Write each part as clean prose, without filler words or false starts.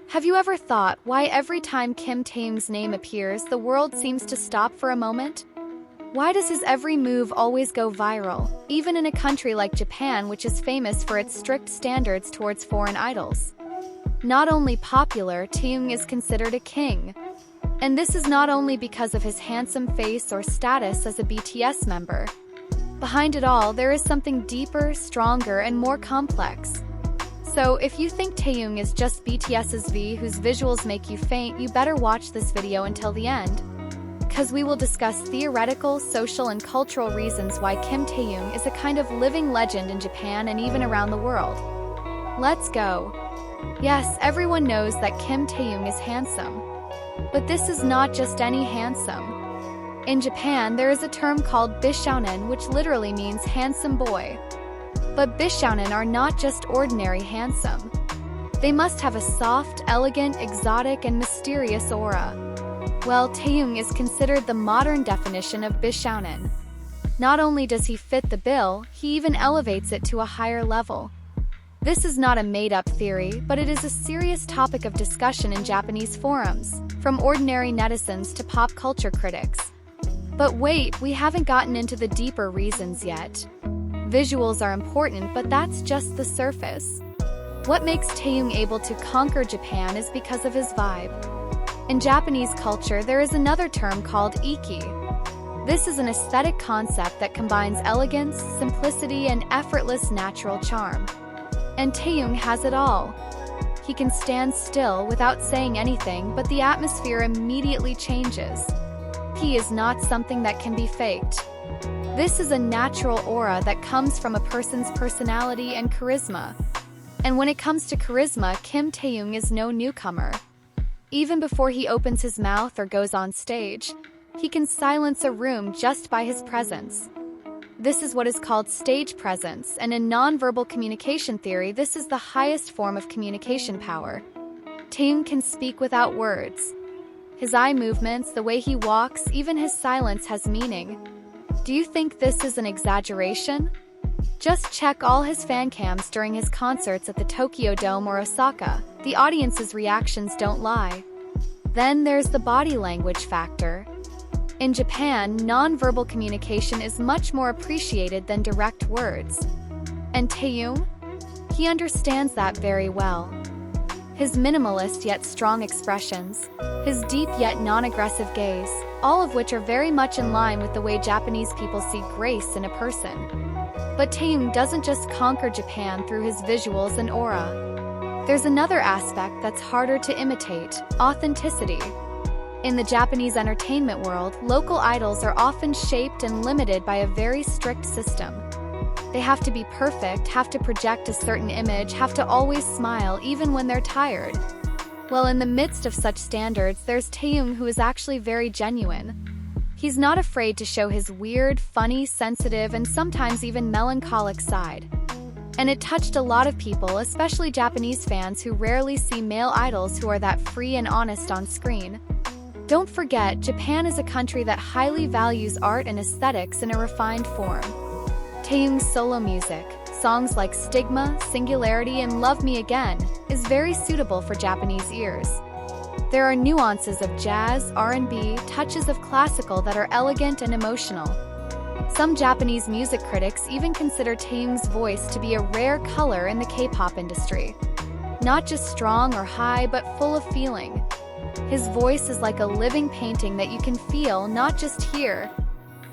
Have you ever thought why every time Kim Taehyung's name appears, the world seems to stop for a moment? Why does his every move always go viral, even in a country like Japan, which is famous for its strict standards towards foreign idols? Not only popular, Taehyung is considered a king. And this is not only because of his handsome face or status as a BTS member. Behind it all, there is something deeper, stronger, and more complex. So, if you think Taehyung is just BTS's V whose visuals make you faint, you better watch this video until the end. Because we will discuss theoretical, social, and cultural reasons why Kim Taehyung is a kind of living legend in Japan and even around the world. Let's go. Yes, everyone knows that Kim Taehyung is handsome. But this is not just any handsome. In Japan, there is a term called bishounen, which literally means handsome boy. But bishounen are not just ordinary handsome. They must have a soft, elegant, exotic, and mysterious aura. Well, Taehyung is considered the modern definition of bishounen. Not only does he fit the bill, he even elevates it to a higher level. This is not a made-up theory, but it is a serious topic of discussion in Japanese forums, from ordinary netizens to pop culture critics. But wait, we haven't gotten into the deeper reasons yet. Visuals are important, but that's just the surface. What makes Taehyung able to conquer Japan is because of his vibe. In Japanese culture, there is another term called ikki. This is an aesthetic concept that combines elegance, simplicity, and effortless natural charm. And Taehyung has it all. He can stand still without saying anything, but the atmosphere immediately changes. He is not something that can be faked. This is a natural aura that comes from a person's personality and charisma. And when it comes to charisma, Kim Taehyung is no newcomer. Even before he opens his mouth or goes on stage, he can silence a room just by his presence. This is what is called stage presence, and in nonverbal communication theory, this is the highest form of communication power. Taehyung can speak without words. His eye movements, the way he walks, even his silence has meaning. Do you think this is an exaggeration? Just check all his fan cams during his concerts at the Tokyo Dome or Osaka. The audience's reactions don't lie. Then there's the body language factor. In Japan, non-verbal communication is much more appreciated than direct words. And Taehyung? He understands that very well. His minimalist yet strong expressions, his deep yet non-aggressive gaze, all of which are very much in line with the way Japanese people see grace in a person. But Taehyung doesn't just conquer Japan through his visuals and aura. There's another aspect that's harder to imitate: authenticity. In the Japanese entertainment world, local idols are often shaped and limited by a very strict system. They have to be perfect, have to project a certain image, have to always smile even when they're tired. Well, in the midst of such standards, there's Taehyung, who is actually very genuine. He's not afraid to show his weird, funny, sensitive, and sometimes even melancholic side. And it touched a lot of people, especially Japanese fans who rarely see male idols who are that free and honest on screen. Don't forget, Japan is a country that highly values art and aesthetics in a refined form. Taehyung's solo music, songs like Stigma, Singularity, and Love Me Again, is very suitable for Japanese ears. There are nuances of jazz, R&B, touches of classical that are elegant and emotional. Some Japanese music critics even consider Taehyung's voice to be a rare color in the K-pop industry. Not just strong or high, but full of feeling. His voice is like a living painting that you can feel, not just hear.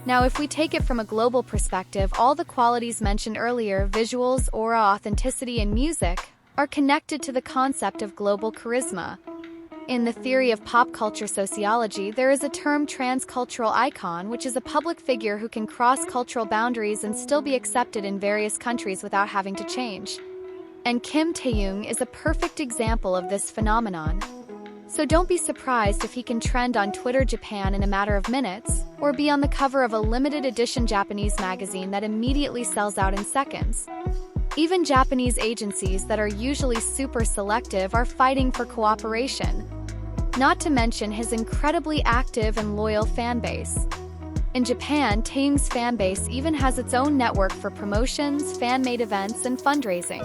Now, if we take it from a global perspective, all the qualities mentioned earlier, visuals, aura, authenticity, and music, are connected to the concept of global charisma. In the theory of pop culture sociology, there is a term transcultural icon, which is a public figure who can cross cultural boundaries and still be accepted in various countries without having to change. And Kim Taehyung is a perfect example of this phenomenon. So don't be surprised if he can trend on Twitter Japan in a matter of minutes, or be on the cover of a limited edition Japanese magazine that immediately sells out in seconds. Even Japanese agencies that are usually super selective are fighting for cooperation. Not to mention his incredibly active and loyal fan base. In Japan, Taehyung's fanbase even has its own network for promotions, fan-made events, and fundraising.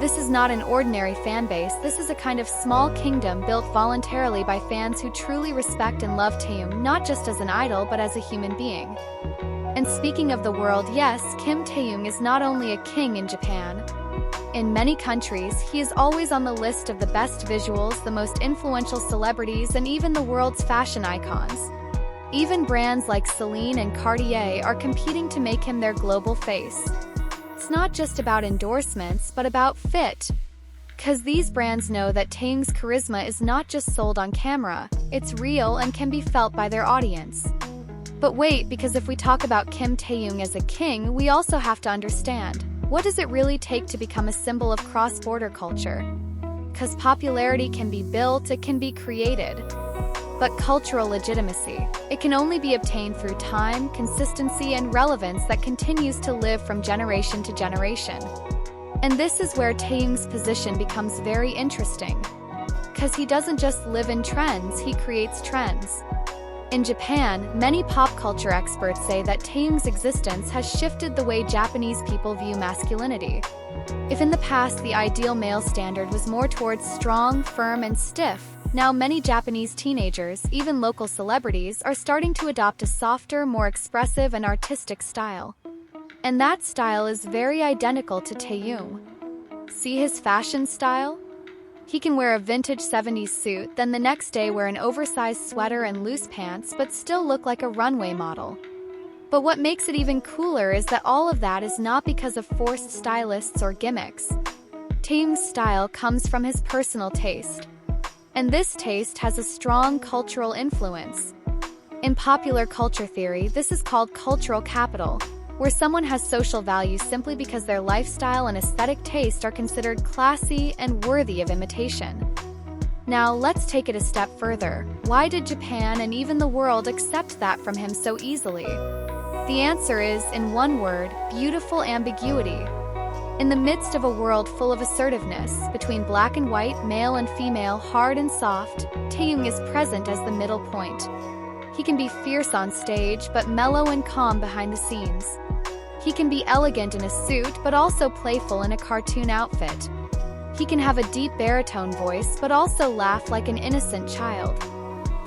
This is not an ordinary fanbase, this is a kind of small kingdom built voluntarily by fans who truly respect and love Taehyung not just as an idol but as a human being. And speaking of the world, yes, Kim Taehyung is not only a king in Japan. In many countries, he is always on the list of the best visuals, the most influential celebrities, and even the world's fashion icons. Even brands like Celine and Cartier are competing to make him their global face. It's not just about endorsements, but about fit. 'Cause these brands know that Taehyung's charisma is not just sold on camera, it's real and can be felt by their audience. But wait, because if we talk about Kim Taehyung as a king, we also have to understand, what does it really take to become a symbol of cross-border culture? 'Cause popularity can be built, it can be created. But cultural legitimacy, it can only be obtained through time, consistency, and relevance that continues to live from generation to generation. And this is where Taehyung's position becomes very interesting. 'Cause he doesn't just live in trends, he creates trends. In Japan, many pop culture experts say that Taehyung's existence has shifted the way Japanese people view masculinity. If in the past the ideal male standard was more towards strong, firm, and stiff, now many Japanese teenagers, even local celebrities, are starting to adopt a softer, more expressive and artistic style. And that style is very identical to Taehyung. See his fashion style? He can wear a vintage 70s suit, then the next day wear an oversized sweater and loose pants, but still look like a runway model. But what makes it even cooler is that all of that is not because of forced stylists or gimmicks. Taehyung's style comes from his personal taste. And this taste has a strong cultural influence. In popular culture theory, this is called cultural capital, where someone has social value simply because their lifestyle and aesthetic taste are considered classy and worthy of imitation. Now, let's take it a step further. Why did Japan and even the world accept that from him so easily? The answer is, in one word, beautiful ambiguity. In the midst of a world full of assertiveness, between black and white, male and female, hard and soft, Taehyung is present as the middle point. He can be fierce on stage, but mellow and calm behind the scenes. He can be elegant in a suit, but also playful in a cartoon outfit. He can have a deep baritone voice, but also laugh like an innocent child.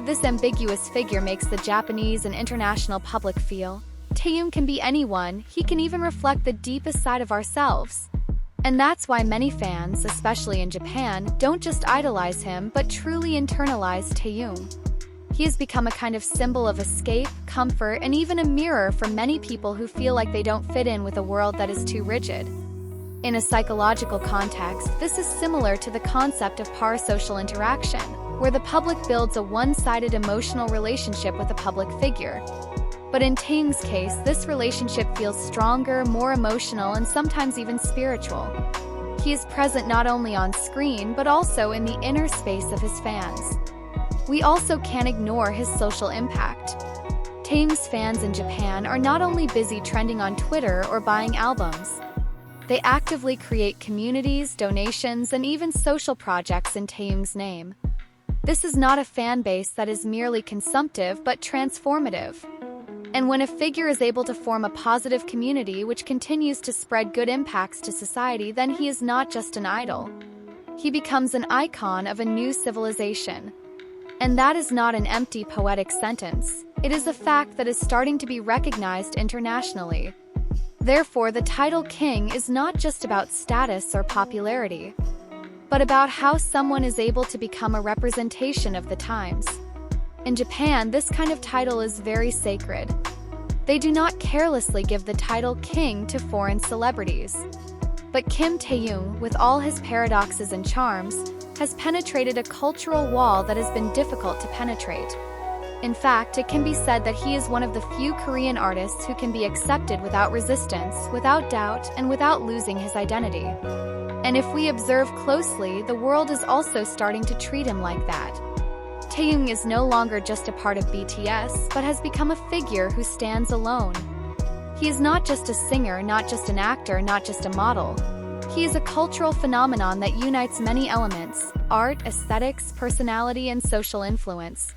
This ambiguous figure makes the Japanese and international public feel, Taehyung can be anyone, he can even reflect the deepest side of ourselves. And that's why many fans, especially in Japan, don't just idolize him, but truly internalize Taehyung. He has become a kind of symbol of escape, comfort, and even a mirror for many people who feel like they don't fit in with a world that is too rigid. In a psychological context, this is similar to the concept of parasocial interaction, where the public builds a one-sided emotional relationship with a public figure. But in Taehyung's case, this relationship feels stronger, more emotional, and sometimes even spiritual. He is present not only on screen, but also in the inner space of his fans. We also can't ignore his social impact. Taehyung's fans in Japan are not only busy trending on Twitter or buying albums. They actively create communities, donations, and even social projects in Taehyung's name. This is not a fan base that is merely consumptive, but transformative. And when a figure is able to form a positive community which continues to spread good impacts to society, then he is not just an idol. He becomes an icon of a new civilization. And that is not an empty poetic sentence. It is a fact that is starting to be recognized internationally. Therefore, the title king is not just about status or popularity, but about how someone is able to become a representation of the times. In Japan, this kind of title is very sacred. They do not carelessly give the title king to foreign celebrities. But Kim Taehyung, with all his paradoxes and charms, has penetrated a cultural wall that has been difficult to penetrate. In fact, it can be said that he is one of the few Korean artists who can be accepted without resistance, without doubt, and without losing his identity. And if we observe closely, the world is also starting to treat him like that. Taehyung is no longer just a part of BTS, but has become a figure who stands alone. He is not just a singer, not just an actor, not just a model. He is a cultural phenomenon that unites many elements: art, aesthetics, personality, and social influence.